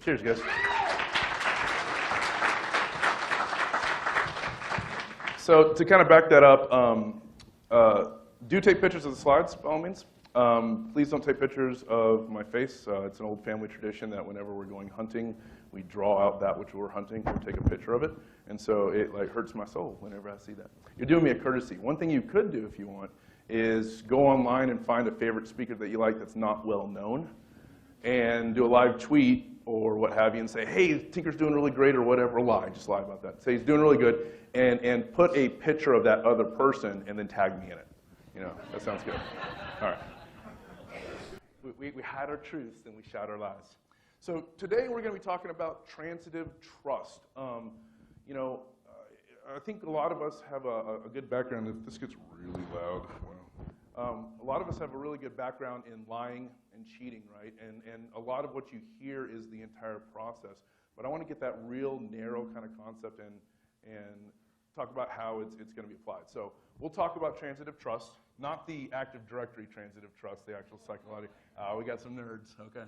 Cheers, guys. So to kind of back that up, do take pictures of the slides, by all means. Please don't take pictures of my face. It's an old family tradition that whenever we're going hunting, we draw out that which we're hunting or take a picture of it. And so it like hurts my soul whenever I see that. You're doing me a courtesy. One thing you could do if you want is go online and find a favorite speaker that you like that's not well known and do a live tweet or what have you and say, hey, Tinker's doing really great or whatever. Lie, just lie about that. Say he's doing really good and put a picture of that other person and then tag me in it. You know, that sounds good. All right. We hide our truths and we shout our lies. So today we're going to be talking about transitive trust. You know, I think a lot of us have a good background. If this gets really loud, well, a lot of us have a really good background in lying and cheating, right? And a lot of what you hear is the entire process. But I want to get that real narrow kind of concept and talk about how it's going to be applied. So we'll talk about transitive trust, not the Active Directory transitive trust, the actual psychological. We got some nerds, okay.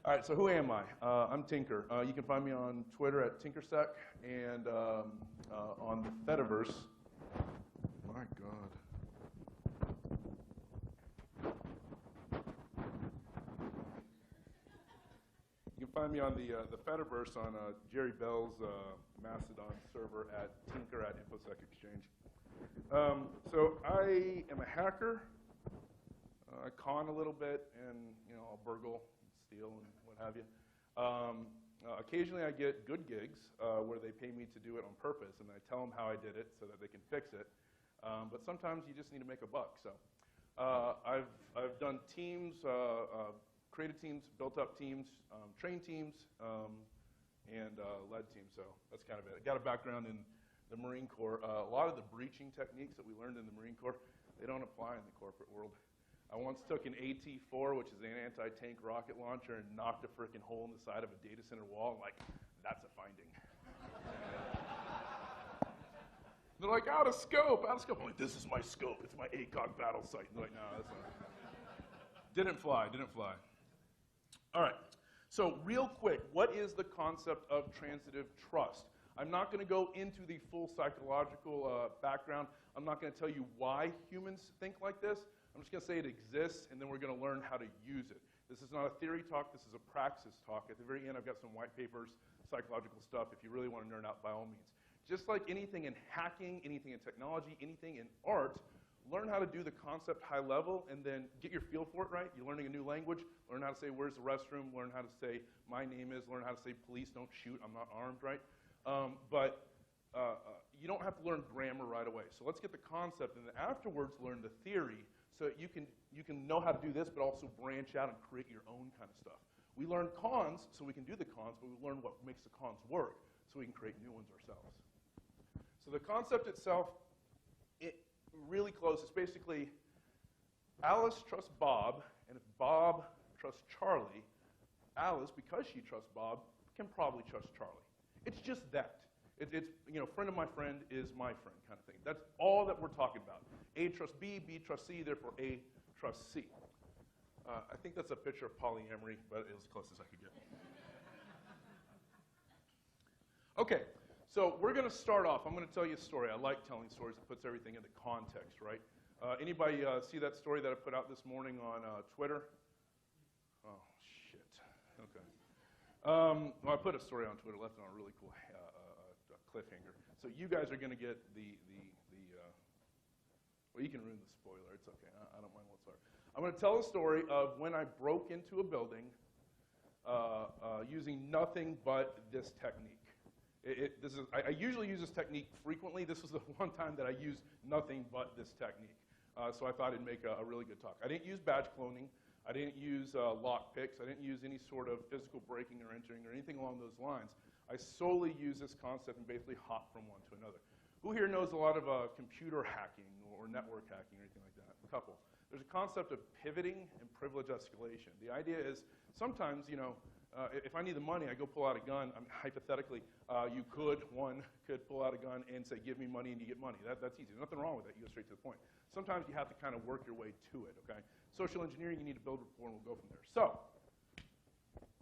All right, so who am I? I'm Tinker. You can find me on Twitter at TinkerSec and on the Fediverse. My God. You can find me on the Fediverse on Jerry Bell's Mastodon server at Tinker@InfoSec Exchange. So I am a hacker. I con a little bit, and you know, I'll burgle, steal, and what have you. Occasionally, I get good gigs where they pay me to do it on purpose, and I tell them how I did it so that they can fix it. But sometimes you just need to make a buck. So I've done teams, created teams, built up teams, trained teams, and led teams. So that's kind of it. I got a background in the Marine Corps. A lot of the breaching techniques that we learned in the Marine Corps, they don't apply in the corporate world. I once took an AT-4, which is an anti-tank rocket launcher, and knocked a freaking hole in the side of a data center wall. I'm like, that's a finding. They're like, out of scope, out of scope. I'm like, this is my scope. It's my ACOG battle site. They're like, no, that's not. Didn't fly, didn't fly. All right, so real quick, what is the concept of transitive trust? I'm not going to go into the full psychological background. I'm not going to tell you why humans think like this. I'm just going to say it exists, and then we're going to learn how to use it. This is not a theory talk. This is a praxis talk. At the very end, I've got some white papers, psychological stuff, if you really want to nerd out, by all means. Just like anything in hacking, anything in technology, anything in art, learn how to do the concept high level, and then get your feel for it right. You're learning a new language. Learn how to say, where's the restroom? Learn how to say, my name is. Learn how to say, please don't shoot. I'm not armed, right? But you don't have to learn grammar right away. So let's get the concept, and then afterwards learn the theory so that you can know how to do this, but also branch out and create your own kind of stuff. We learn cons so we can do the cons, but we learn what makes the cons work so we can create new ones ourselves. So the concept itself, it really close. It's basically Alice trusts Bob, and if Bob trusts Charlie, Alice, because she trusts Bob, can probably trust Charlie. It's just that. It's, you know, friend of my friend is my friend kind of thing. That's all that we're talking about. A trusts B, B trusts C, therefore A trusts C. I think that's a picture of polyamory, but it was as close as I could get. Okay, so we're going to start off. I'm going to tell you a story. I like telling stories. It puts everything into context, right? Anybody see that story that I put out this morning on Twitter? Oh, shit. Okay. Well, I put a story on Twitter, left it on a really cool cliffhanger. So you guys are going to get well, you can ruin the spoiler. It's okay. I don't mind whatsoever. I'm going to tell a story of when I broke into a building using nothing but this technique. I usually use this technique frequently. This was the one time that I used nothing but this technique. So I thought it'd make a really good talk. I didn't use badge cloning. I didn't use lock picks. I didn't use any sort of physical breaking or entering or anything along those lines. I solely use this concept and basically hop from one to another. Who here knows a lot of computer hacking or network hacking or anything like that? A couple. There's a concept of pivoting and privilege escalation. The idea is sometimes, you know, if I need the money, I go pull out a gun. Hypothetically, one could pull out a gun and say, give me money and you get money. That's easy. There's nothing wrong with that. You go straight to the point. Sometimes you have to kind of work your way to it, okay? Social engineering, you need to build rapport, and we'll go from there. So,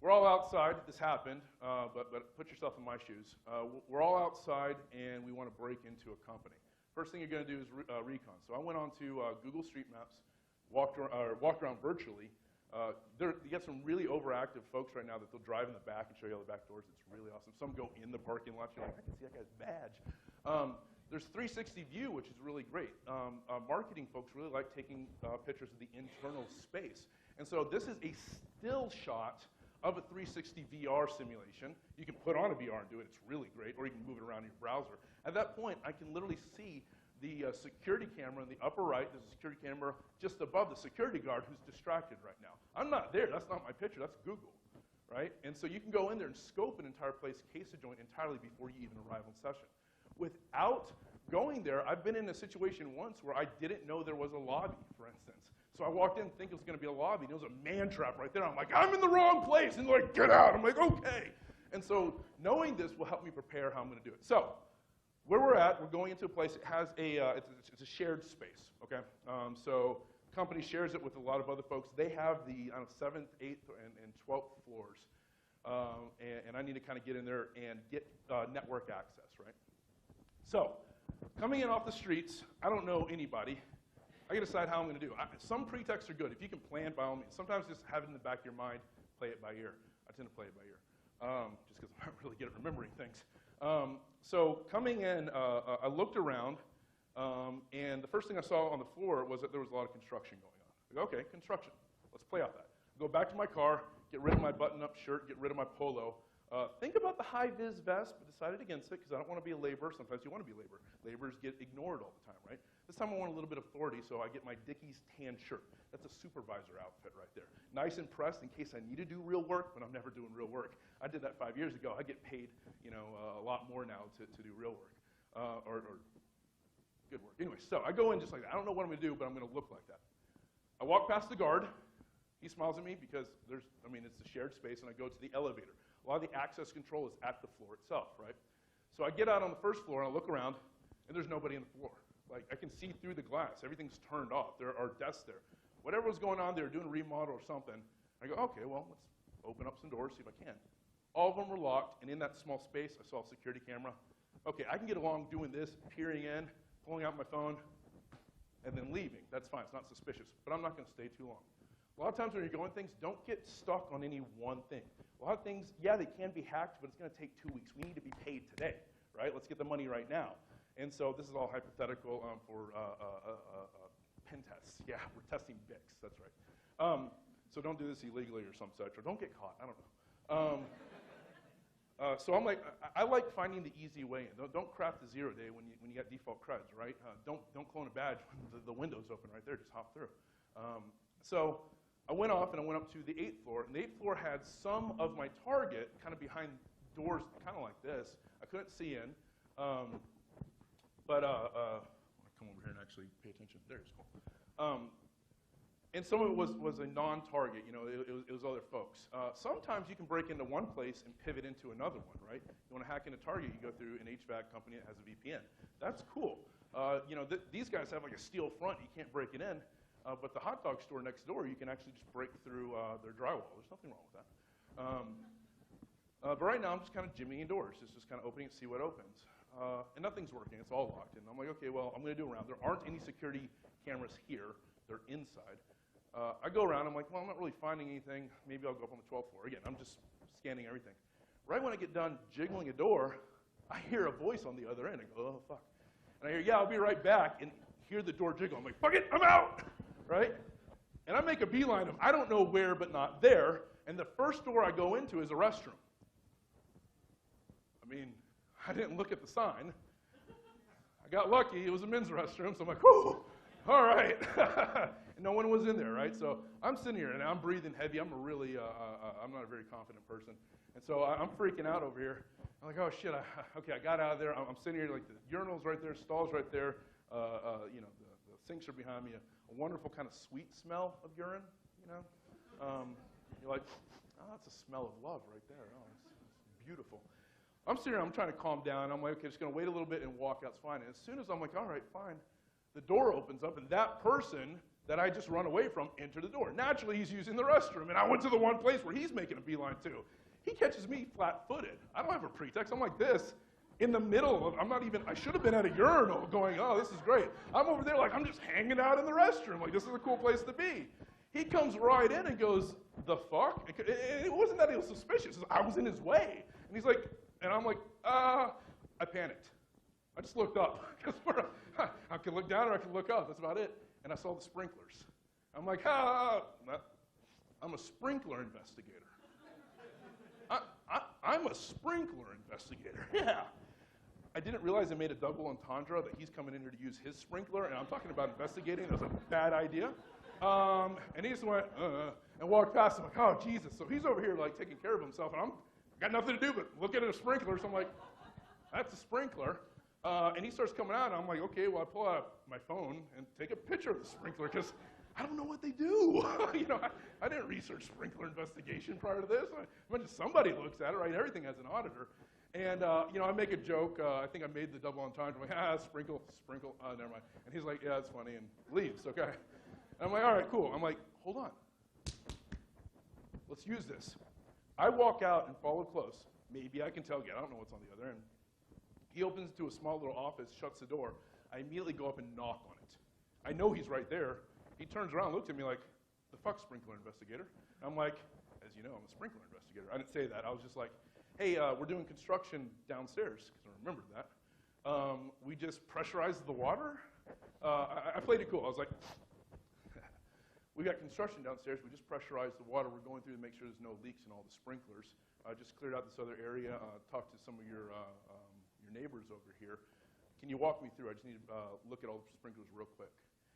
we're all outside. This happened, but put yourself in my shoes. We're all outside, and we want to break into a company. First thing you're going to do is recon. So I went on to Google Street Maps, walked around virtually. You get some really overactive folks right now that they'll drive in the back and show you all the back doors. It's really awesome. Some go in the parking lot. You're like, I can see that guy's badge. There's 360 view, which is really great. Marketing folks really like taking pictures of the internal space. And so this is a still shot of a 360 VR simulation. You can put on a VR and do it. It's really great. Or you can move it around in your browser. At that point, I can literally see the security camera in the upper right. There's a security camera just above the security guard who's distracted right now. I'm not there. That's not my picture. That's Google, right? And so you can go in there and scope an entire place, case a joint entirely before you even arrive on session. Without going there, I've been in a situation once where I didn't know there was a lobby, for instance. So I walked in thinking it was going to be a lobby, and there was a man trap right there. I'm like, I'm in the wrong place. And they're like, get out. I'm like, okay. And so knowing this will help me prepare how I'm going to do it. So where we're at, we're going into a place that has it's a shared space, okay? So company shares it with a lot of other folks. They have the 7th, 8th, and 12th floors. And I need to kind of get in there and get network access, right? So coming in off the streets, I don't know anybody. I got to decide how I'm going to do. Some pretexts are good. If you can plan, by all means. Sometimes just have it in the back of your mind, play it by ear. I tend to play it by ear, just because I'm not really good at remembering things. So coming in, I looked around, and the first thing I saw on the floor was that there was a lot of construction going on. I go, okay, construction. Let's play out that. Go back to my car, get rid of my button-up shirt, get rid of my polo. Think about the high-vis vest, but decided against it because I don't want to be a laborer. Sometimes you want to be a laborer. Laborers get ignored all the time, right? This time I want a little bit of authority, so I get my Dickies tan shirt. That's a supervisor outfit right there. Nice and pressed in case I need to do real work, but I'm never doing real work. I did that 5 years ago. I get paid, a lot more now to do real work, or good work. Anyway, so I go in just like that. I don't know what I'm going to do, but I'm going to look like that. I walk past the guard. He smiles at me because it's a shared space, and I go to the elevator. A lot of the access control is at the floor itself, right? So I get out on the first floor, and I look around, and there's nobody on the floor. Like, I can see through the glass. Everything's turned off. There are desks there. Whatever was going on, they were doing a remodel or something. I go, okay, well, let's open up some doors, see if I can. All of them were locked, and in that small space, I saw a security camera. Okay, I can get along doing this, peering in, pulling out my phone, and then leaving. That's fine. It's not suspicious. But I'm not going to stay too long. A lot of times when you're going things, don't get stuck on any one thing. A lot of things, yeah, they can be hacked, but it's going to take 2 weeks. We need to be paid today, right? Let's get the money right now. And so this is all hypothetical for pen tests. Yeah, we're testing BICs. That's right. So don't do this illegally or some such, or don't get caught. I don't know. So I'm like, I like finding the easy way in. Don't craft the 0 day when you got default creds, right? Don't clone a badge when the window's open right there. Just hop through. So I went off and I went up to the 8th floor, and the 8th floor had some of my target kind of behind doors, kind of like this. I couldn't see in, but I'll come over here and actually pay attention. There's cool. And some of it was a non-target. It was other folks. Sometimes you can break into one place and pivot into another one, right? You want to hack into Target, you go through an HVAC company that has a VPN. That's cool. These guys have like a steel front. You can't break it in. But the hot dog store next door, you can actually just break through their drywall. There's nothing wrong with that. But right now, I'm just kind of jimmying doors, just kind of opening it, see what opens. And nothing's working. It's all locked. And I'm like, okay, well, I'm going to do a round. There aren't any security cameras here. They're inside. I go around. I'm like, well, I'm not really finding anything. Maybe I'll go up on the 12th floor. Again, I'm just scanning everything. Right when I get done jiggling a door, I hear a voice on the other end. I go, oh, fuck. And I hear, yeah, I'll be right back. And hear the door jiggle. I'm like, fuck it, I'm out. Right? And I make a beeline of, I don't know where, but not there. And the first door I go into is a restroom. I mean, I didn't look at the sign. I got lucky. It was a men's restroom. So I'm like, whoo, all right. And no one was in there, right? So I'm sitting here, and I'm breathing heavy. I'm I'm not a very confident person. And so I'm freaking out over here. I'm like, oh, shit. Okay, I got out of there. I'm sitting here, like the urinal's right there, stall's right there. The sinks are behind me. A wonderful kind of sweet smell of urine, You're like, oh, that's a smell of love right there. Oh, it's beautiful. I'm sitting here, I'm trying to calm down. I'm like, okay, just going to wait a little bit and walk out. It's fine. And as soon as I'm like, all right, fine, the door opens up, and that person that I just run away from, enter the door. Naturally, he's using the restroom, and I went to the one place where he's making a beeline too. He catches me flat-footed. I don't have a pretext. I'm like this, in the middle of, I should have been at a urinal going, oh, this is great. I'm over there like, I'm just hanging out in the restroom. Like, this is a cool place to be. He comes right in and goes, the fuck? It wasn't that he was suspicious. I was in his way. And he's like, and I'm like, I panicked. I just looked up. I could look down or I could look up. That's about it. And I saw the sprinklers. I'm like, I'm a sprinkler investigator. I'm a sprinkler investigator. Yeah. I didn't realize I made a double entendre that he's coming in here to use his sprinkler, and I'm talking about investigating. That was a bad idea. And he just went, and walked past him like, oh, Jesus. So he's over here like taking care of himself, and I got nothing to do but look at a sprinkler. So I'm like, that's a sprinkler. And he starts coming out, and I'm like, okay, well, I pull out my phone and take a picture of the sprinkler, because I don't know what they do. I didn't research sprinkler investigation prior to this. Somebody looks at it, right? Everything has an auditor. And, I make a joke. I think I made the double entendre. I'm like, sprinkle. Never mind. And he's like, yeah, that's funny, and leaves, okay? And I'm like, all right, cool. I'm like, hold on. Let's use this. I walk out and follow close. Maybe I can tell yet. I don't know what's on the other end. He opens to a small little office, shuts the door. I immediately go up and knock on it. I know he's right there. He turns around and looks at me like, the fuck, sprinkler investigator? I'm like, as you know, I'm a sprinkler investigator. I didn't say that. I was just like, hey, we're doing construction downstairs, because I remembered that. We just pressurized the water. I played it cool. I was like, we got construction downstairs. We just pressurized the water. We're going through to make sure there's no leaks in all the sprinklers. Just cleared out this other area. Talked to some of your neighbors over here. Can you walk me through? I just need to look at all the sprinklers real quick.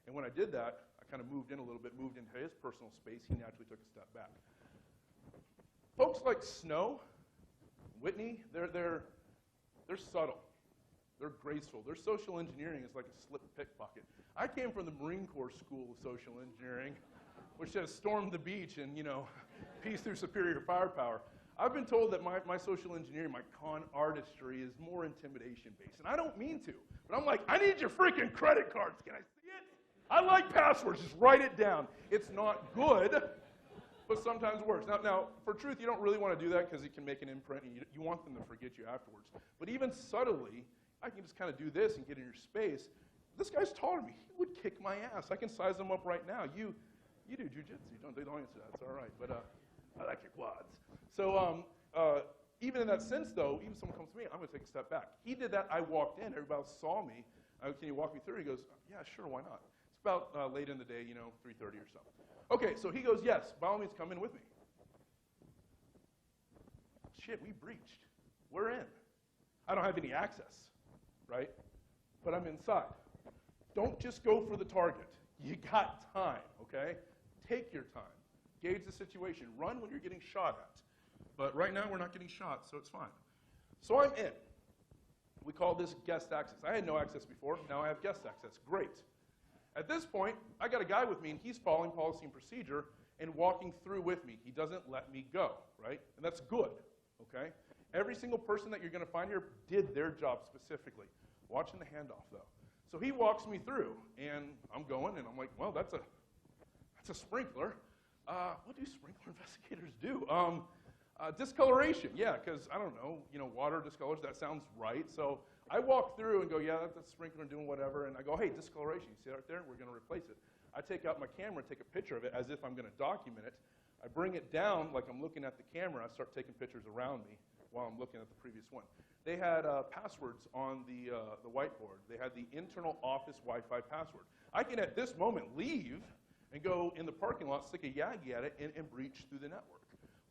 And when I did that, I kind of moved in a little bit, moved into his personal space. He naturally took a step back. Folks like Snow, Whitney, they're subtle. They're graceful. Their social engineering is like a slip pickpocket. I came from the Marine Corps School of Social Engineering, which says storm the beach and, peace through superior firepower. I've been told that my social engineering, my con artistry is more intimidation-based. And I don't mean to, but I'm like, I need your freaking credit cards. Can I see it? I like passwords. Just write it down. It's not good, but sometimes it works. Now, for truth, you don't really want to do that because it can make an imprint, and you want them to forget you afterwards. But even subtly, I can just kind of do this and get in your space. This guy's taller than me. He would kick my ass. I can size him up right now. You do jujitsu. Don't answer that. It's all right. But I like your quads. So even in that sense, though, even if someone comes to me, I'm going to take a step back. He did that. I walked in. Everybody else saw me. Can you walk me through? He goes, yeah, sure, why not? It's about late in the day, 3:30 or so. Okay, so he goes, yes, by all means, come in with me. Shit, we breached. We're in. I don't have any access, right? But I'm inside. Don't just go for the target. You got time, okay? Take your time. Gauge the situation. Run when you're getting shot at. But right now, we're not getting shot, so it's fine. So I'm in. We call this guest access. I had no access before. Now I have guest access. Great. At this point, I got a guy with me, and he's following policy and procedure and walking through with me. He doesn't let me go, right? And that's good, okay? Every single person that you're going to find here did their job specifically. Watching the handoff, though. So he walks me through, and I'm going, and I'm like, well, that's a sprinkler. What do sprinkler investigators do? Discoloration, yeah, because, I don't know, water discolors, that sounds right. So I walk through and go, yeah, that's a sprinkler doing whatever, and I go, hey, discoloration, you see that right there? We're going to replace it. I take out my camera, take a picture of it as if I'm going to document it. I bring it down like I'm looking at the camera. I start taking pictures around me while I'm looking at the previous one. They had passwords on the whiteboard. They had the internal office Wi-Fi password. I can, at this moment, leave and go in the parking lot, stick a Yagi at it, and breach through the network.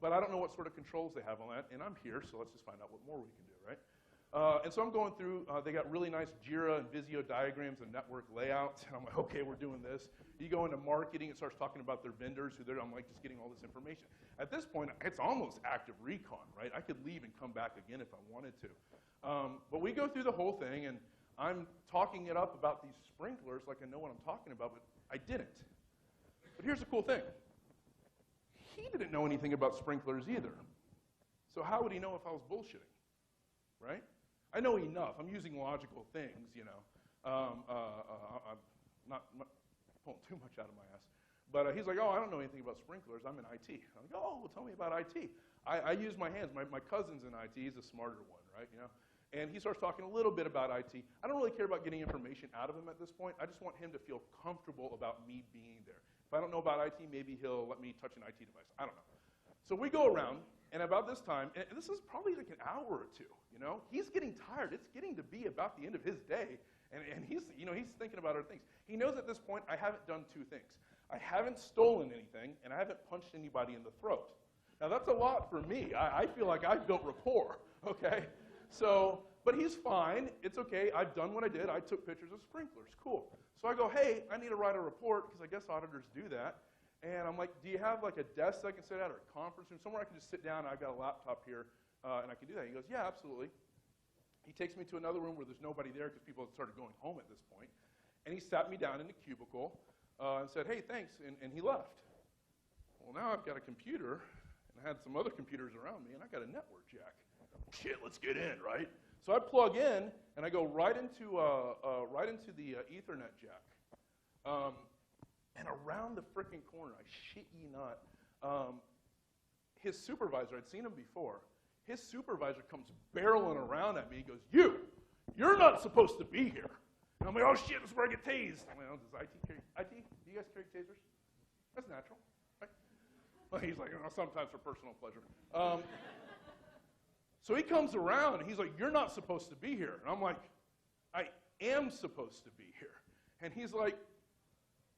But I don't know what sort of controls they have on that, and I'm here, so let's just find out what more we can do, right? And so I'm going through, they got really nice Jira and Visio diagrams and network layouts, and I'm like, okay, we're doing this. You go into marketing, it starts talking about their vendors, I'm like just getting all this information. At this point, it's almost active recon, right? I could leave and come back again if I wanted to. But we go through the whole thing, and I'm talking it up about these sprinklers like I know what I'm talking about, but I didn't. But here's the cool thing. He didn't know anything about sprinklers either. So how would he know if I was bullshitting, right? I know enough. I'm using logical things, pulling too much out of my ass. But he's like, oh, I don't know anything about sprinklers. I'm in IT. I'm like, oh, well, tell me about IT. I use my hands. My cousin's in IT. He's a smarter one, right? You know? And he starts talking a little bit about IT. I don't really care about getting information out of him at this point. I just want him to feel comfortable about me being there. If I don't know about IT, maybe he'll let me touch an IT device. I don't know. So we go around, and about this time, and this is probably like an hour or two, you know? He's getting tired. It's getting to be about the end of his day, and he's, you know, he's thinking about other things. He knows at this point I haven't done two things. I haven't stolen anything, and I haven't punched anybody in the throat. Now, that's a lot for me. I feel like I've built rapport, okay? So, but he's fine. It's okay. I've done what I did. I took pictures of sprinklers. Cool. So I go, hey, I need to write a report, because I guess auditors do that. And I'm like, do you have like a desk I can sit at or a conference room, somewhere I can just sit down, I've got a laptop here, and I can do that? He goes, yeah, absolutely. He takes me to another room where there's nobody there because people had started going home at this point. And he sat me down in a cubicle and said, hey, thanks, and he left. Well, now I've got a computer, and I had some other computers around me, and I got a network jack. Shit, let's get in, right? So I plug in, and I go right into the Ethernet jack. And around the frickin' corner, I shit ye not, his supervisor, I'd seen him before, his supervisor comes barreling around at me. He goes, you're not supposed to be here. And I'm like, oh shit, this is where I get tased. I'm like, oh, does IT? Do you guys carry tasers? That's natural, right? Well, he's like, oh, sometimes for personal pleasure. So he comes around, and he's like, you're not supposed to be here. And I'm like, I am supposed to be here. And he's like,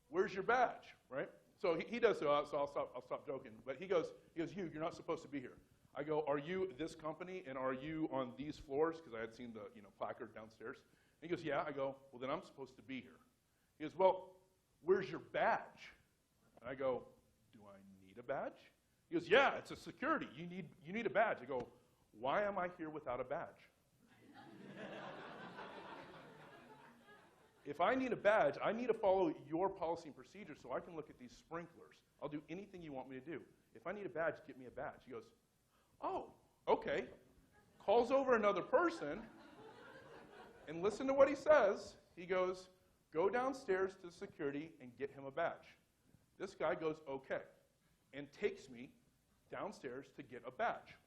where's your badge, right? So he does so I'll stop joking. But he goes, you're not supposed to be here. I go, are you this company, and are you on these floors? Because I had seen the placard downstairs. And he goes, yeah. I go, well, then I'm supposed to be here. He goes, well, where's your badge? And I go, do I need a badge? He goes, yeah, it's a security. You need a badge. I go, why am I here without a badge? If I need a badge, I need to follow your policy and procedure so I can look at these sprinklers. I'll do anything you want me to do. If I need a badge, get me a badge. He goes, oh, okay. Calls over another person, and listen to what he says. He goes, go downstairs to security and get him a badge. This guy goes, okay, and takes me downstairs to get a badge.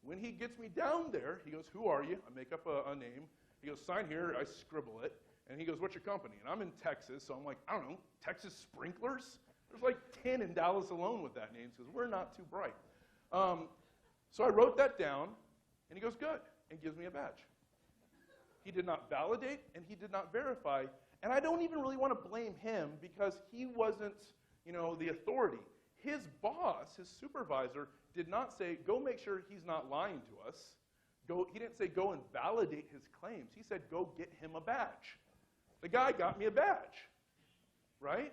When he gets me down there, he goes, who are you? I make up a name. He goes, sign here. I scribble it. And he goes, what's your company? And I'm in Texas, so I'm like, I don't know, Texas Sprinklers? There's like 10 in Dallas alone with that name, because we're not too bright. So I wrote that down, and he goes, good, and gives me a badge. He did not validate, and he did not verify. And I don't even really want to blame him, because he wasn't, the authority. His boss, his supervisor, did not say, go make sure he's not lying to us. He didn't say, go and validate his claims. He said, go get him a badge. The guy got me a badge, right?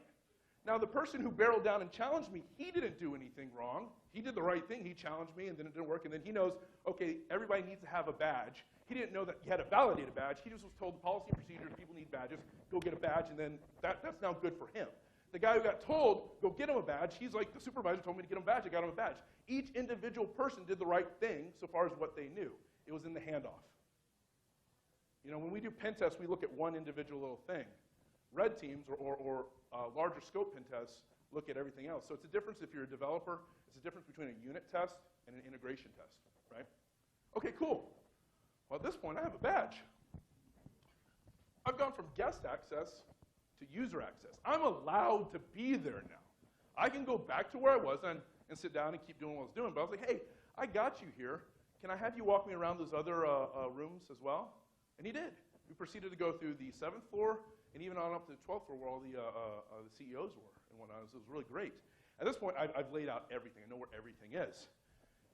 Now, the person who barreled down and challenged me, he didn't do anything wrong. He did the right thing. He challenged me, and then it didn't work. And then he knows, okay, everybody needs to have a badge. He didn't know that you had to validate a badge. He just was told the policy and procedures, people need badges. Go get a badge, and then that's now good for him. The guy who got told, go get him a badge, he's like, the supervisor told me to get him a badge. I got him a badge. Each individual person did the right thing so far as what they knew. It was in the handoff. When we do pen tests, we look at one individual little thing. Red teams or larger scope pen tests look at everything else. So it's a difference if you're a developer. It's a difference between a unit test and an integration test, right? Okay, cool. Well, at this point, I have a badge. I've gone from guest access to user access. I'm allowed to be there now. I can go back to where I was and sit down and keep doing what I was doing. But I was like, hey, I got you here. Can I have you walk me around those other rooms as well? And he did. We proceeded to go through the 7th floor and even on up to the 12th floor where all the CEOs were and whatnot. It was really great. At this point, I've laid out everything. I know where everything is.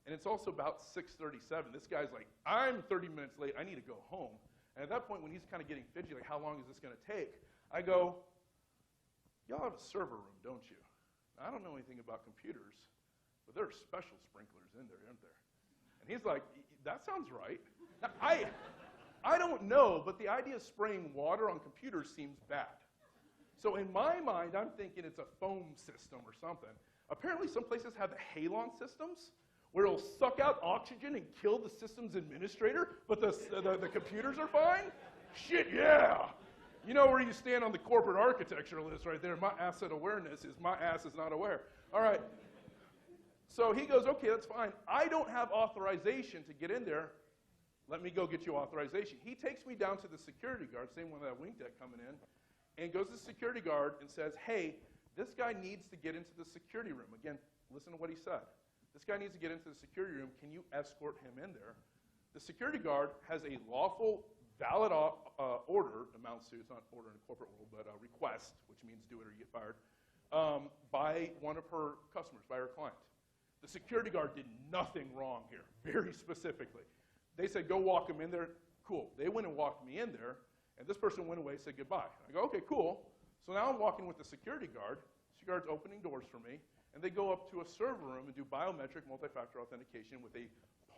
And it's also about 6:37. This guy's like, I'm 30 minutes late. I need to go home. And at that point, when he's kind of getting fidgety, like, how long is this going to take? I go, y'all have a server room, don't you? I don't know anything about computers, but there are special sprinklers in there, aren't there? And he's like, that sounds right. Now, I don't know, but the idea of spraying water on computers seems bad. So in my mind, I'm thinking it's a foam system or something. Apparently, some places have the halon systems where it'll suck out oxygen and kill the system's administrator, but the computers are fine? Shit, yeah. You know where you stand on the corporate architecture list right there. My asset awareness is my ass is not aware. All right. So he goes, okay, that's fine. I don't have authorization to get in there. Let me go get you authorization. He takes me down to the security guard, same one that wing deck coming in, and goes to the security guard and says, hey, this guy needs to get into the security room. Again, listen to what he said. This guy needs to get into the security room. Can you escort him in there? The security guard has a lawful, valid order, amounts to, it's not order in the corporate world, but request, which means do it or you get fired, by one of her customers, by her client. The security guard did nothing wrong here, very specifically. They said, go walk him in there. Cool. They went and walked me in there, and this person went away and said goodbye. I go, okay, cool. So now I'm walking with the security guard. The security guard's opening doors for me, and they go up to a server room and do biometric multi-factor authentication with a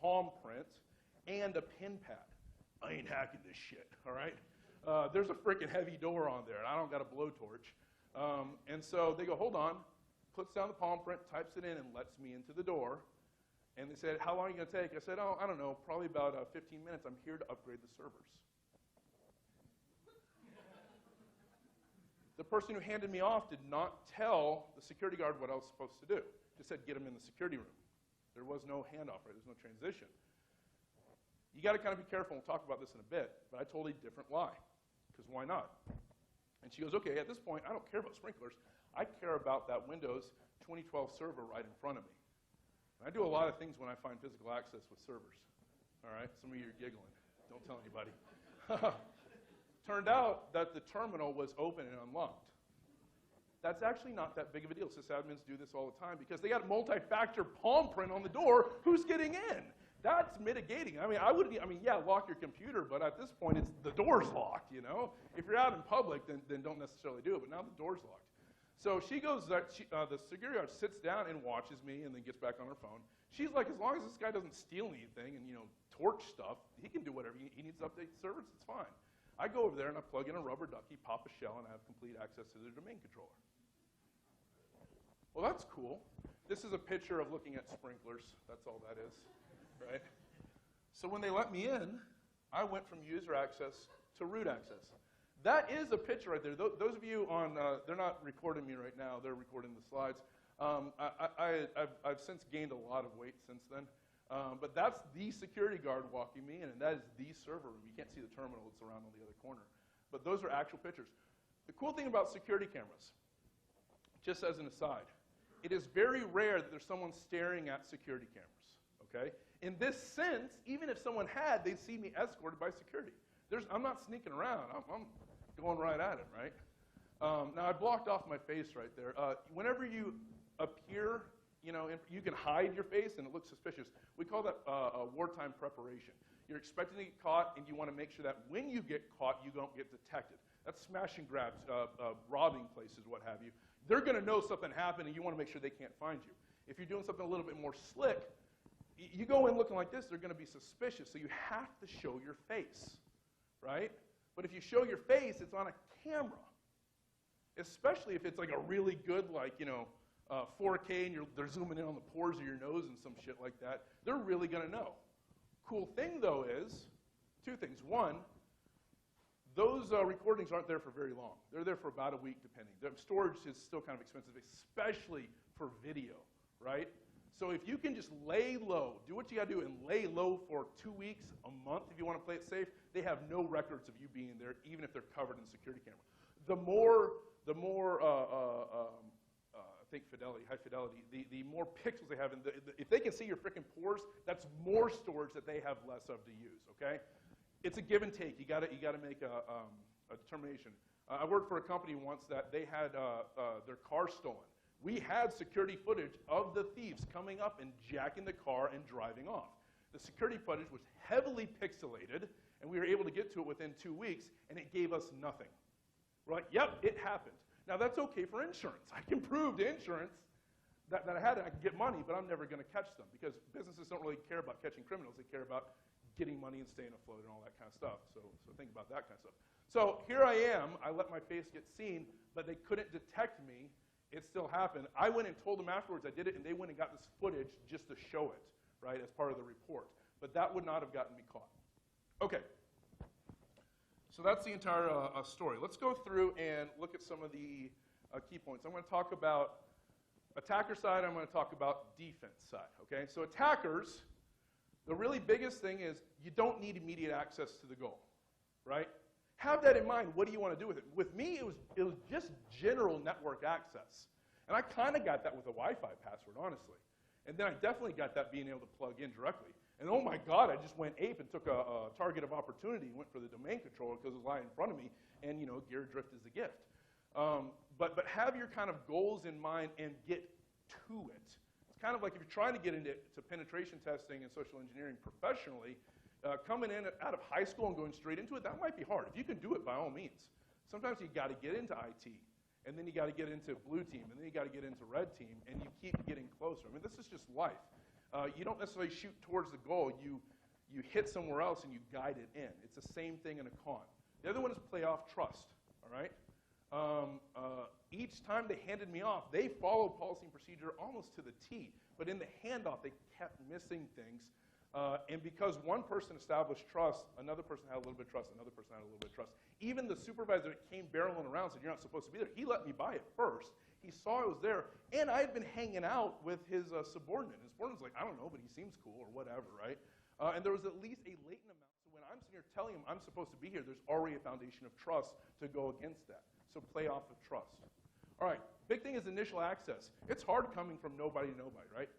palm print and a pin pad. I ain't hacking this shit, all right? There's a freaking heavy door on there, and I don't got a blowtorch. And so they go, hold on, puts down the palm print, types it in, and lets me into the door. And they said, how long are you going to take? I said, oh, I don't know, probably about 15 minutes. I'm here to upgrade the servers. The person who handed me off did not tell the security guard what I was supposed to do. Just said, get him in the security room. There was no handoff, right? There's no transition. You got to kind of be careful. We'll talk about this in a bit. But I told a different lie, because why not? And she goes, okay, at this point, I don't care about sprinklers. I care about that Windows 2012 server right in front of me. And I do a lot of things when I find physical access with servers. All right? Some of you are giggling. Don't tell anybody. Turned out that the terminal was open and unlocked. That's actually not that big of a deal. Sysadmins do this all the time because they got multi-factor palm print on the door. Who's getting in? That's mitigating. I mean, yeah, lock your computer, but at this point, the door's locked, you know? If you're out in public, then don't necessarily do it, but now the door's locked. So she goes, the security guard sits down and watches me and then gets back on her phone. She's like, as long as this guy doesn't steal anything and, you know, torch stuff, he can do whatever. He needs to update the servers, it's fine. I go over there and I plug in a rubber ducky, pop a shell, and I have complete access to the domain controller. Well, that's cool. This is a picture of looking at sprinklers. That's all that is, right? So when they let me in, I went from user access to root access. That is a picture right there. Those of you on, they're not recording me right now. They're recording the slides. I've since gained a lot of weight since then. But that's the security guard walking me in, and that is the server room. You can't see the terminal. It's around on the other corner. But those are actual pictures. The cool thing about security cameras, just as an aside, it is very rare that there's someone staring at security cameras, okay? In this sense, even if someone had, they'd see me escorted by security. I'm not sneaking around. I'm going right at it, right? Now, I blocked off my face right there. Whenever you appear, you know, you can hide your face and it looks suspicious. We call that wartime preparation. You're expecting to get caught, and you want to make sure that when you get caught, you don't get detected. That's smash and grabs, robbing places, what have you. They're going to know something happened, and you want to make sure they can't find you. If you're doing something a little bit more slick, you go in looking like this, they're going to be suspicious. So you have to show your face, right? But if you show your face, it's on a camera, especially if it's like a really good, like, you know, 4K, and they're zooming in on the pores of your nose and some shit like that. They're really going to know. Cool thing, though, is two things. One, those recordings aren't there for very long. They're there for about a week, depending. The storage is still kind of expensive, especially for video, right? So if you can just lay low, do what you got to do, and lay low for 2 weeks, a month, if you want to play it safe, they have no records of you being there, even if they're covered in security camera. The more I think high fidelity, the more pixels they have, if they can see your freaking pores, that's more storage that they have less of to use, okay? It's a give and take. You got to make a determination. I worked for a company once that they had their car stolen. We had security footage of the thieves coming up and jacking the car and driving off. The security footage was heavily pixelated, and we were able to get to it within 2 weeks, and it gave us nothing. We're like, yep, it happened. Now, that's okay for insurance. I can prove to insurance that I had it, I can get money, but I'm never going to catch them, because businesses don't really care about catching criminals. They care about getting money and staying afloat and all that kind of stuff. So think about that kind of stuff. So here I am. I let my face get seen, but they couldn't detect me. It still happened. I went and told them afterwards I did it, and they went and got this footage just to show it, right, as part of the report. But that would not have gotten me caught. Okay. So that's the entire story. Let's go through and look at some of the key points. I'm going to talk about attacker side. I'm going to talk about defense side. Okay. So attackers, the really biggest thing is you don't need immediate access to the goal, right? Have that in mind. What do you want to do with it? With me, it was just general network access. And I kind of got that with a Wi-Fi password, honestly. And then I definitely got that being able to plug in directly. And oh my God, I just went ape and took a target of opportunity and went for the domain controller because it was lying in front of me. And gear drift is the gift. But have your kind of goals in mind and get to it. It's kind of like if you're trying to get into penetration testing and social engineering professionally, coming in out of high school and going straight into it, that might be hard. If you can do it, by all means. Sometimes you got to get into IT, and then you got to get into blue team, and then you got to get into red team, and you keep getting closer. I mean, this is just life. You don't necessarily shoot towards the goal. You hit somewhere else and you guide it in. It's the same thing in a con. The other one is play off trust. All right. Each time they handed me off, they followed policy and procedure almost to the T. But in the handoff, they kept missing things. And because one person established trust, another person had a little bit of trust, another person had a little bit of trust. Even the supervisor that came barreling around said, you're not supposed to be there. He let me buy it first. He saw I was there, and I had been hanging out with his subordinate. His subordinate's like, I don't know, but he seems cool or whatever, right? And there was at least a latent amount. So when I'm sitting here telling him I'm supposed to be here, there's already a foundation of trust to go against that. So play off of trust. All right, big thing is initial access. It's hard coming from nobody to nobody, right?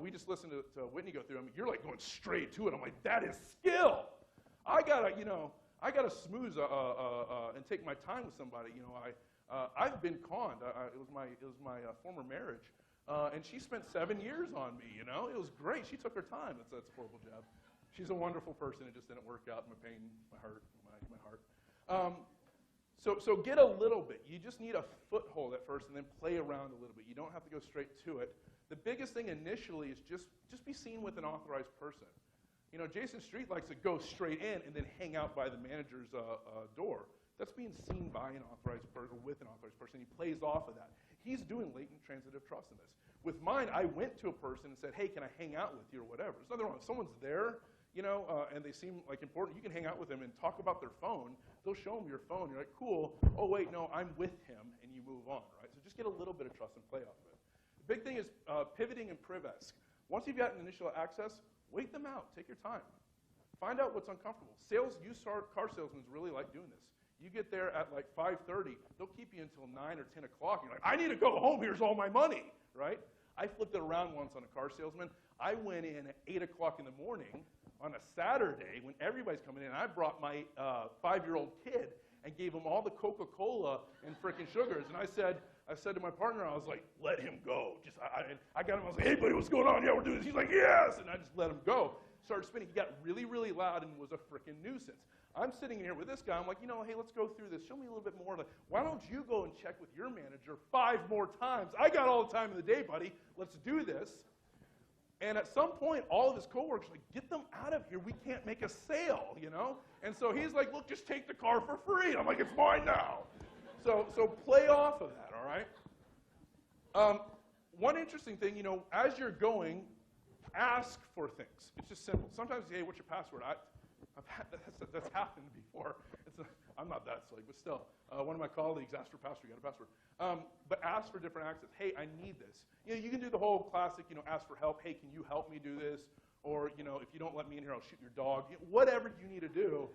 We just listened to Whitney go through. I mean, you're like going straight to it. I'm like, that is skill. I gotta smooth and take my time with somebody. I've been conned. It was my former marriage, and she spent 7 years on me. It was great. She took her time. That's a horrible job. She's a wonderful person. It just didn't work out. My pain, my heart. So get a little bit. You just need a foothold at first, and then play around a little bit. You don't have to go straight to it. The biggest thing initially is just be seen with an authorized person. Jason Street likes to go straight in and then hang out by the manager's door. That's being seen by an authorized person, or with an authorized person. He plays off of that. He's doing latent transitive trust in this. With mine, I went to a person and said, hey, can I hang out with you or whatever? There's nothing wrong. If someone's there, and they seem like important, you can hang out with them and talk about their phone. They'll show them your phone. You're like, cool. Oh, wait, no, I'm with him, and you move on, right? So just get a little bit of trust and play off of it. The big thing is pivoting and priv-esque. Once you've gotten initial access, wait them out. Take your time. Find out what's uncomfortable. Used car salesmen really like doing this. You get there at like 5:30, they'll keep you until 9 or 10 o'clock. You're like, I need to go home. Here's all my money, right? I flipped it around once on a car salesman. I went in at 8 o'clock in the morning on a Saturday when everybody's coming in. I brought my 5-year-old kid and gave him all the Coca-Cola and freaking sugars. And I said to my partner, I was like, let him go. I got him. I was like, hey, buddy, what's going on? Yeah, we're doing this. He's like, yes. And I just let him go. Started spinning. He got really, really loud and was a freaking nuisance. I'm sitting here with this guy. I'm like, hey, let's go through this. Show me a little bit more. Why don't you go and check with your manager 5 more times? I got all the time in the day, buddy. Let's do this. And at some point, all of his coworkers are like, get them out of here. We can't make a sale, And so he's like, look, just take the car for free. And I'm like, it's mine now. So play off of that, all right? One interesting thing, as you're going, ask for things. It's just simple. Sometimes you say, hey, what's your password? That's happened before. I'm not that silly, but still. One of my colleagues asked for password. You got a password. But ask for different access. Hey, I need this. You can do the whole classic, ask for help. Hey, can you help me do this? Or, if you don't let me in here, I'll shoot your dog. Whatever you need to do,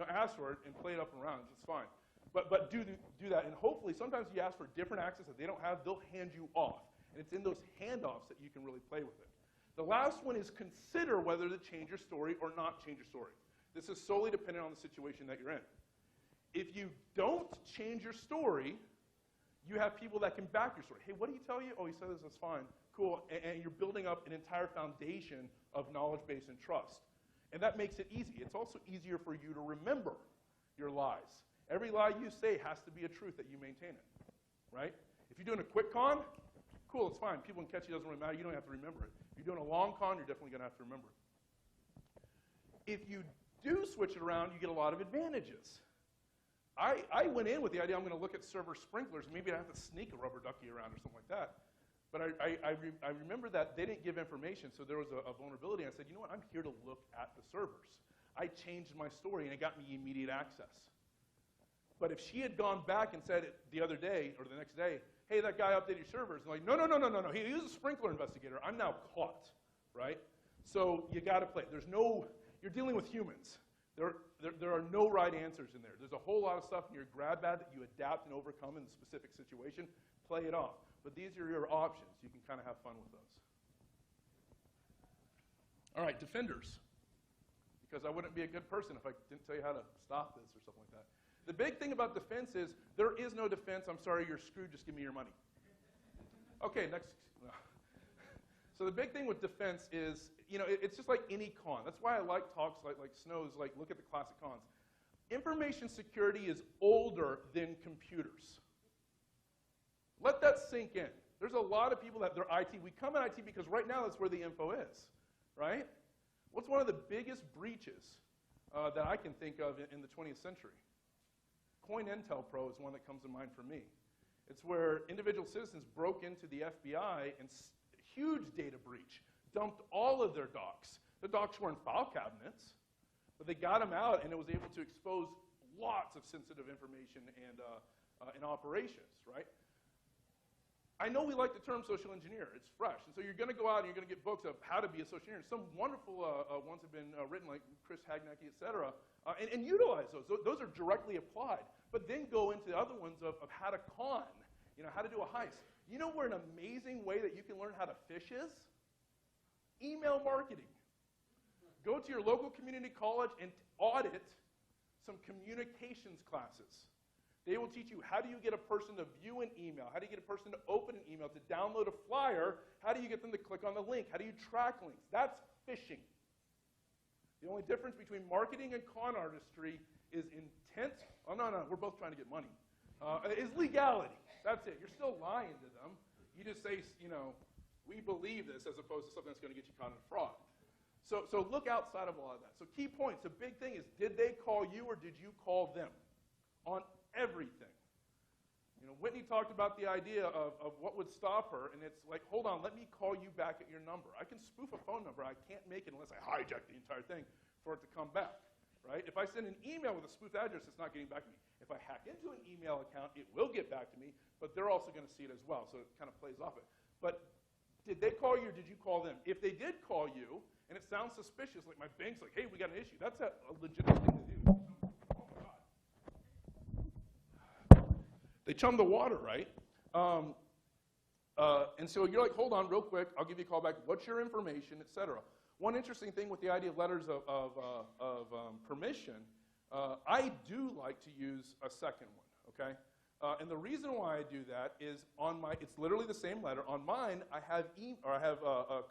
ask for it and play it up and around. It's fine. But do that. And hopefully, sometimes you ask for different access that they don't have, they'll hand you off. And it's in those handoffs that you can really play with it. The last one is consider whether to change your story or not change your story. This is solely dependent on the situation that you're in. If you don't change your story, you have people that can back your story. Hey, what did he tell you? Oh, he said this, that's fine. Cool. And you're building up an entire foundation of knowledge base and trust. And that makes it easy. It's also easier for you to remember your lies. Every lie you say has to be a truth that you maintain it, right? If you're doing a quick con, cool, it's fine. People can catch you, it doesn't really matter. You don't have to remember it. If you're doing a long con, you're definitely going to have to remember it. If you do switch it around, you get a lot of advantages. I went in with the idea I'm going to look at server sprinklers. Maybe I have to sneak a rubber ducky around or something like that. But I remember that they didn't give information, so there was a vulnerability. I said, you know what, I'm here to look at the servers. I changed my story, and it got me immediate access. But if she had gone back and said it the other day or the next day, hey, that guy updated your servers, and like, no, he was a sprinkler investigator. I'm now caught, right? So you got to play. You're dealing with humans. There are no right answers in there. There's a whole lot of stuff in your grab bag that you adapt and overcome in the specific situation. Play it off. But these are your options. You can kind of have fun with those. All right, defenders. Because I wouldn't be a good person if I didn't tell you how to stop this or something like that. The big thing about defense is there is no defense. I'm sorry, you're screwed. Just give me your money. Okay, next. So the big thing with defense is, it's just like any con. That's why I like talks like Snow's, like look at the classic cons. Information security is older than computers. Let that sink in. There's a lot of people that they're IT. We come at IT because right now that's where the info is, right? What's one of the biggest breaches that I can think of in the 20th century? COINTELPRO is one that comes to mind for me. It's where individual citizens broke into the FBI and huge data breach, dumped all of their docs. The docs were in file cabinets, but they got them out, and it was able to expose lots of sensitive information and operations, right? I know we like the term social engineer. It's fresh. And so you're going to go out and you're going to get books of how to be a social engineer. Some wonderful ones have been written, like Chris Hagnacki, et cetera, and utilize those. Those are directly applied. But then go into the other ones of how to con, how to do a heist. You know where an amazing way that you can learn how to fish is? Email marketing. Go to your local community college and audit some communications classes. They will teach you how do you get a person to view an email, how do you get a person to open an email, to download a flyer, how do you get them to click on the link, how do you track links? That's phishing. The only difference between marketing and con artistry is intent. Oh, no, we're both trying to get money. Is legality. That's it. You're still lying to them. You just say, we believe this as opposed to something that's going to get you caught in fraud. So look outside of all of that. So key points. The big thing is, did they call you or did you call them? On everything. Whitney talked about the idea of what would stop her, and it's like, hold on, let me call you back at your number. I can spoof a phone number. I can't make it unless I hijack the entire thing for it to come back, right? If I send an email with a spoofed address, it's not getting back to me. If I hack into an email account, it will get back to me, but they're also going to see it as well, so it kind of plays off it. But did they call you or did you call them? If they did call you, and it sounds suspicious, like my bank's like, hey, we got an issue, that's a legitimate thing to do. They chum the water, right? And so you're like, hold on real quick, I'll give you a call back. What's your information, et cetera. One interesting thing with the idea of letters of permission, I do like to use a second one, okay? And the reason why I do that is it's literally the same letter. On mine, I have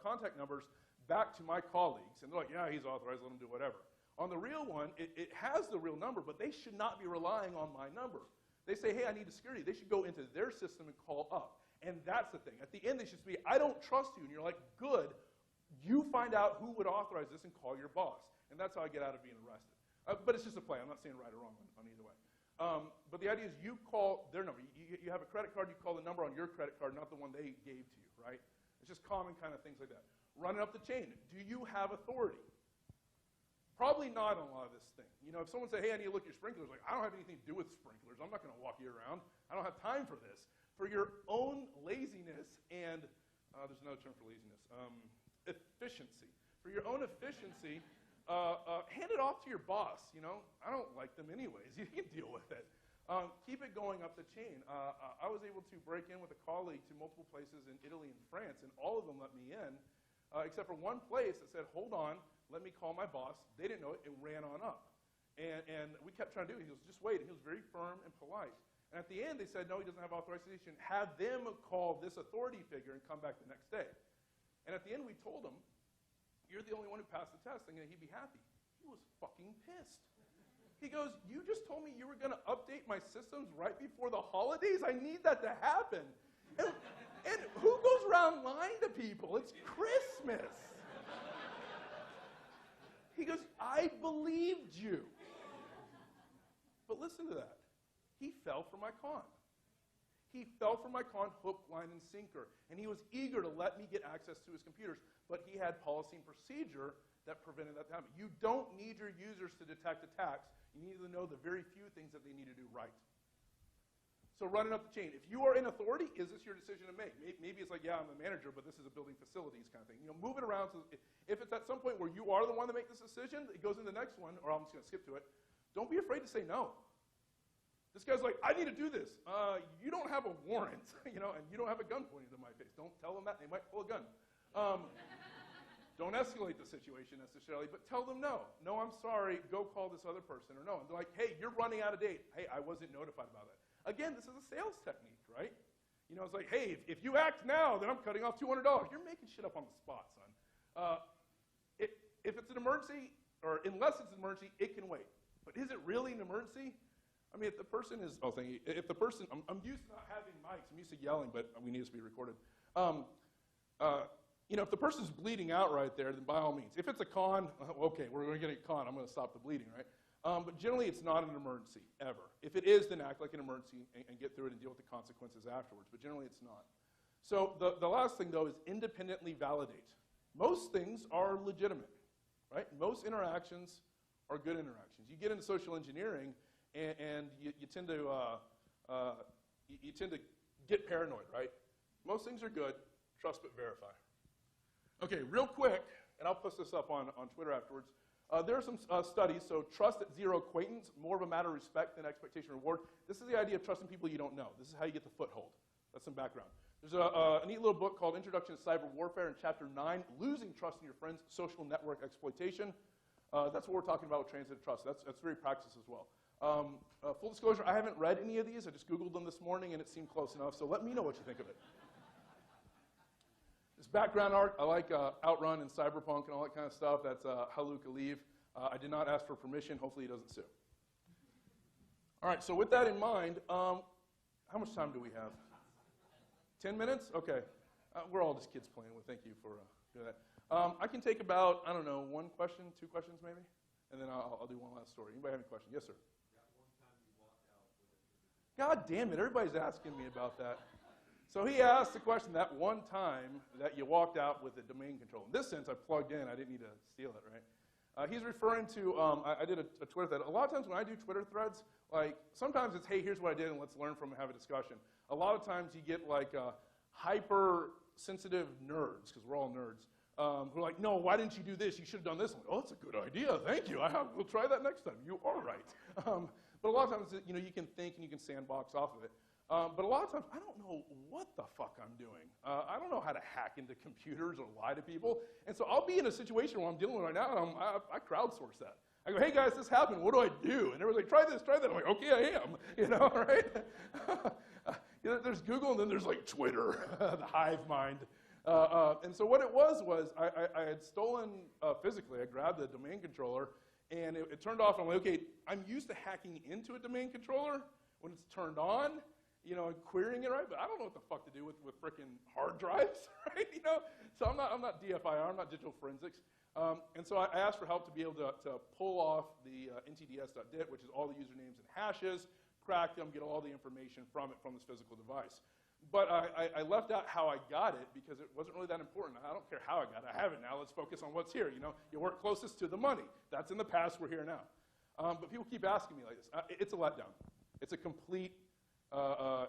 contact numbers back to my colleagues. And they're like, yeah, he's authorized, let him do whatever. On the real one, it has the real number, but they should not be relying on my number. They say, hey, I need a security. They should go into their system and call up. And that's the thing. At the end, they should be, I don't trust you. And you're like, good. You find out who would authorize this and call your boss. And that's how I get out of being arrested. But it's just a play. I'm not saying right or wrong on either way. But the idea is you call their number. You have a credit card, you call the number on your credit card, not the one they gave to you, right? It's just common kind of things like that. Running up the chain. Do you have authority? Probably not on a lot of this thing. If someone say, hey, I need to look at your sprinklers, like, I don't have anything to do with sprinklers. I'm not going to walk you around. I don't have time for this. For your own laziness and, there's another term for laziness, efficiency. For your own efficiency, hand it off to your boss. I don't like them anyways. You can deal with it. Keep it going up the chain. I was able to break in with a colleague to multiple places in Italy and France, and all of them let me in, except for one place that said, hold on, let me call my boss. They didn't know it. It ran on up. And we kept trying to do it. He goes, just wait. And he was very firm and polite. And at the end, they said, no, he doesn't have authorization. Have them call this authority figure and come back the next day. And at the end, we told him, you're the only one who passed the test, thinking he'd be happy. He was fucking pissed. He goes, you just told me you were going to update my systems right before the holidays? I need that to happen. And who goes around lying to people? It's Christmas. He goes, I believed you. But listen to that. He fell for my con. He fell for my con hook, line, and sinker, and he was eager to let me get access to his computers, but he had policy and procedure that prevented that happening. You don't need your users to detect attacks. You need to know the very few things that they need to do right. So running up the chain. If you are in authority, is this your decision to make? Maybe it's like, yeah, I'm the manager, but this is a building facilities kind of thing. You know, move it around. So if it's at some point where you are the one to make this decision, it goes in the next one, or I'm just going to skip to it. Don't be afraid to say no. This guy's like, I need to do this. You don't have a warrant, you know, and you don't have a gun pointed in my face. Don't tell them that. They might pull a gun. Don't escalate the situation necessarily, but tell them no. No, I'm sorry. Go call this other person. Or no. And they're like, hey, you're running out of date. Hey, I wasn't notified about that. Again, this is a sales technique, right? You know, it's like, hey, if you act now, then I'm cutting off $200. You're making shit up on the spot, son. If it's an emergency, or unless it's an emergency, it can wait. But is it really an emergency? I mean, if the person is, oh, thank you. If the person, I'm used to not having mics. I'm used to yelling, but we need this to be recorded. You know, if the person's bleeding out right there, then by all means. If it's a con, okay, we're going to get a con. I'm going to stop the bleeding, right? But generally, it's not an emergency, ever. If it is, then act like an emergency and get through it and deal with the consequences afterwards. But generally, it's not. So the last thing, though, is independently validate. Most things are legitimate, right? Most interactions are good interactions. You get into social engineering, and you tend to get paranoid, right? Most things are good. Trust but verify. Okay, real quick, and I'll post this up on Twitter afterwards. There are some studies, so trust at zero acquaintance, more of a matter of respect than expectation reward. This is the idea of trusting people you don't know. This is how you get the foothold. That's some background. There's a neat little book called Introduction to Cyber Warfare in Chapter 9, Losing Trust in Your Friends, Social Network Exploitation. That's what we're talking about with transitive trust. That's very practiced as well. Full disclosure, I haven't read any of these. I just Googled them this morning, and it seemed close enough, so let me know what you think of it. This background art, I like Outrun and Cyberpunk and all that kind of stuff. That's Haluk Aliyev. I did not ask for permission. Hopefully he doesn't sue. All right, so with that in mind, how much time do we have? 10 minutes? Okay. We're all just kids playing with. Thank you for doing that. I can take about, I don't know, one question, two questions maybe, and then I'll do one last story. Anybody have any questions? Yes, sir. God damn it, everybody's asking me about that. So he asked the question, that one time that you walked out with a domain control. In this sense, I plugged in. I didn't need to steal it, right? He's referring to, I did a Twitter thread. A lot of times when I do Twitter threads, like sometimes it's, hey, here's what I did and let's learn from it and have a discussion. A lot of times you get like hyper-sensitive nerds, because we're all nerds, who are like, no, why didn't you do this? You should have done this. I'm like, oh, that's a good idea. Thank you. We'll try that next time. You are right. But a lot of times, you know, you can think and you can sandbox off of it. But a lot of times, I don't know what the fuck I'm doing. I don't know how to hack into computers or lie to people. And so I'll be in a situation where I'm dealing with right now, and I crowdsource that. I go, hey guys, this happened. What do I do? And everyone's like, try this, try that. I'm like, okay, I am. You know, right? You know, there's Google, and then there's like Twitter, the hive mind. And so what it was I had stolen physically. I grabbed the domain controller, and it turned off. And I'm like, okay, I'm used to hacking into a domain controller when it's turned on, you know, and querying it right, but I don't know what the fuck to do with frickin' hard drives, right? You know, so I'm not DFIR, I'm not digital forensics, and so I asked for help to be able to pull off the ntds.dit, which is all the usernames and hashes, crack them, get all the information from this physical device. But I left out how I got it because it wasn't really that important. I don't care how I got it. I have it now. Let's focus on what's here. You know, you work closest to the money. That's in the past. We're here now. But people keep asking me like this. It's a letdown. It's a complete.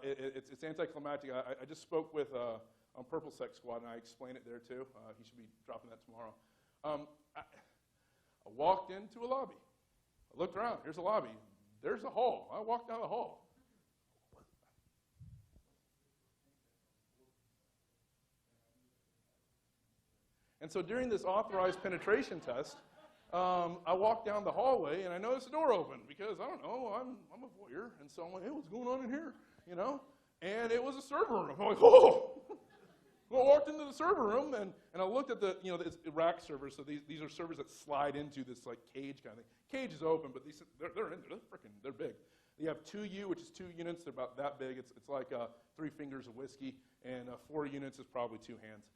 It's anticlimactic. I just spoke with on Purple Sec Squad, and I explained it there too. He should be dropping that tomorrow. I walked into a lobby. I looked around. Here's a lobby. There's a hall. I walked down the hall. And so during this authorized penetration test, I walked down the hallway and I noticed the door open because, I don't know, I'm a voyeur. And so I'm like, hey, what's going on in here? You know? And it was a server room. I'm like, oh! Well, I walked into the server room and I looked at the, you know, it's rack servers. So these are servers that slide into this like cage kind of thing. Cage is open, but they're big. You have 2U, which is 2 units. They're about that big. It's like 3 fingers of whiskey, and 4 units is probably 2 hands.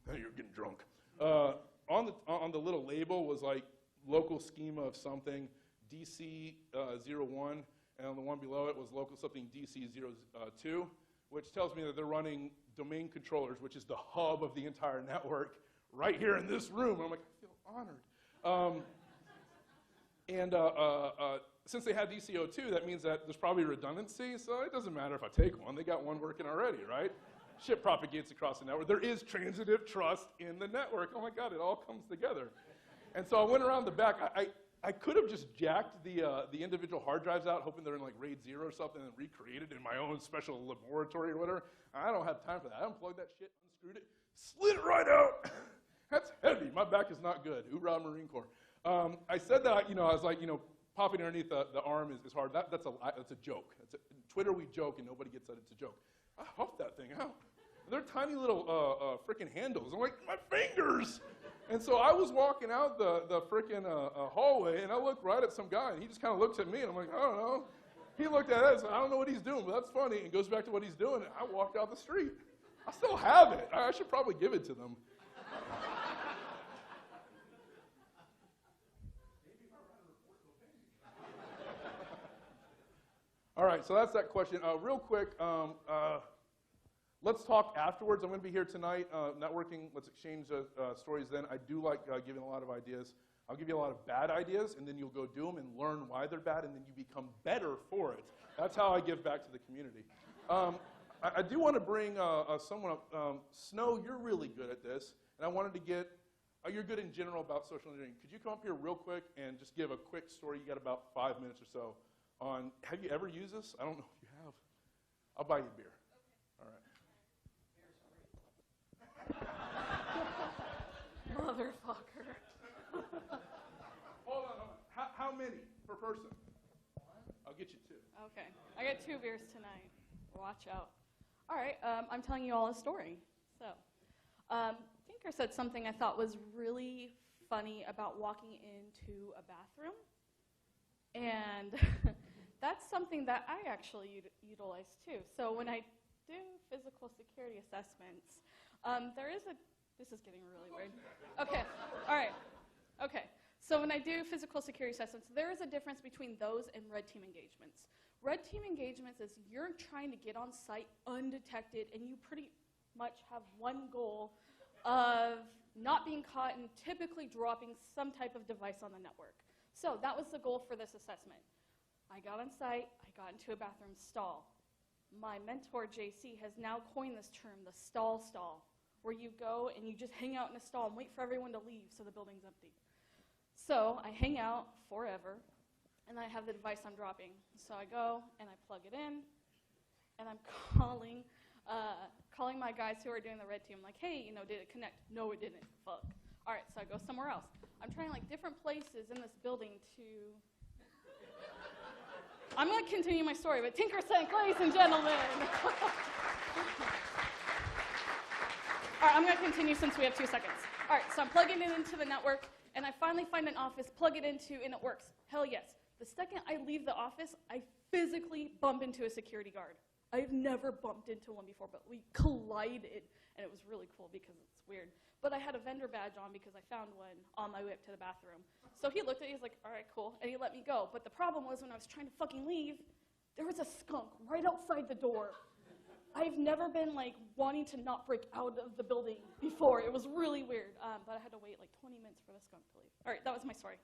You're getting drunk. On the little label was like local schema of something, DC 01, and the one below it was local something DC02, which tells me that they're running domain controllers, which is the hub of the entire network, right here in this room. And I'm like, I feel honored. Since they had DC02, that means that there's probably redundancy, so it doesn't matter if I take one. They got one working already, right? Shit propagates across the network. There is transitive trust in the network. Oh my God, it all comes together. And so I went around the back. I could have just jacked the individual hard drives out, hoping they're in like RAID 0 or something, and recreated in my own special laboratory or whatever. I don't have time for that. I unplugged that shit, unscrewed it, slid it right out. That's heavy. My back is not good. Hoorah, Marine Corps. I said that, I was like, popping underneath the arm is hard. That's a joke. Twitter, we joke, and nobody gets that it's a joke. I huffed that thing out. They're tiny little frickin' handles. I'm like, my fingers! And so I was walking out the frickin' hallway, and I looked right at some guy, and he just kind of looked at me, and I'm like, I don't know. He looked at it and said, I don't know what he's doing, but that's funny, and goes back to what he's doing, and I walked out the street. I still have it. I should probably give it to them. All right, so that's that question. Real quick, let's talk afterwards. I'm going to be here tonight, networking. Let's exchange stories then. I do like giving a lot of ideas. I'll give you a lot of bad ideas, and then you'll go do them and learn why they're bad, and then you become better for it. That's how I give back to the community. I do want to bring someone up. Snow, you're really good at this, and I wanted to get, you're good in general about social engineering. Could you come up here real quick and just give a quick story? You got about 5 minutes or so. Have you ever used this? I don't know if you have. I'll buy you a beer. Okay. All right. Motherfucker. Hold on. How many per person? I'll get you 2. Okay. I got 2 beers tonight. Watch out. All right. I'm telling you all a story. So, Tinker said something I thought was really funny about walking into a bathroom. And that's something that I actually utilize too. So when I do physical security assessments, this is getting really weird. Okay, all right, okay. So when I do physical security assessments, there is a difference between those and red team engagements. Red team engagements is you're trying to get on site undetected, and you pretty much have one goal of not being caught and typically dropping some type of device on the network. So that was the goal for this assessment. I got on site, I got into a bathroom stall. My mentor, JC, has now coined this term, the stall, where you go and you just hang out in a stall and wait for everyone to leave so the building's empty. So I hang out forever, and I have the device I'm dropping. So I go and I plug it in, and I'm calling my guys who are doing the red team, like, hey, did it connect? No, it didn't. Fuck. All right, so I go somewhere else. I'm trying like different places in this building to... I'm going to continue my story, but Tinker sank, ladies and gentlemen. All right, I'm going to continue since we have 2 seconds. All right, so I'm plugging it into the network, and I finally find an office, plug it into, and it works. Hell yes. The second I leave the office, I physically bump into a security guard. I've never bumped into one before, but we collided, and it was really cool because it's weird. But I had a vendor badge on because I found one on my way up to the bathroom. So he looked at it, he's like, all right, cool, and he let me go. But the problem was when I was trying to fucking leave, there was a skunk right outside the door. I've never been like wanting to not break out of the building before. It was really weird, but I had to wait like 20 minutes for the skunk to leave. All right, that was my story.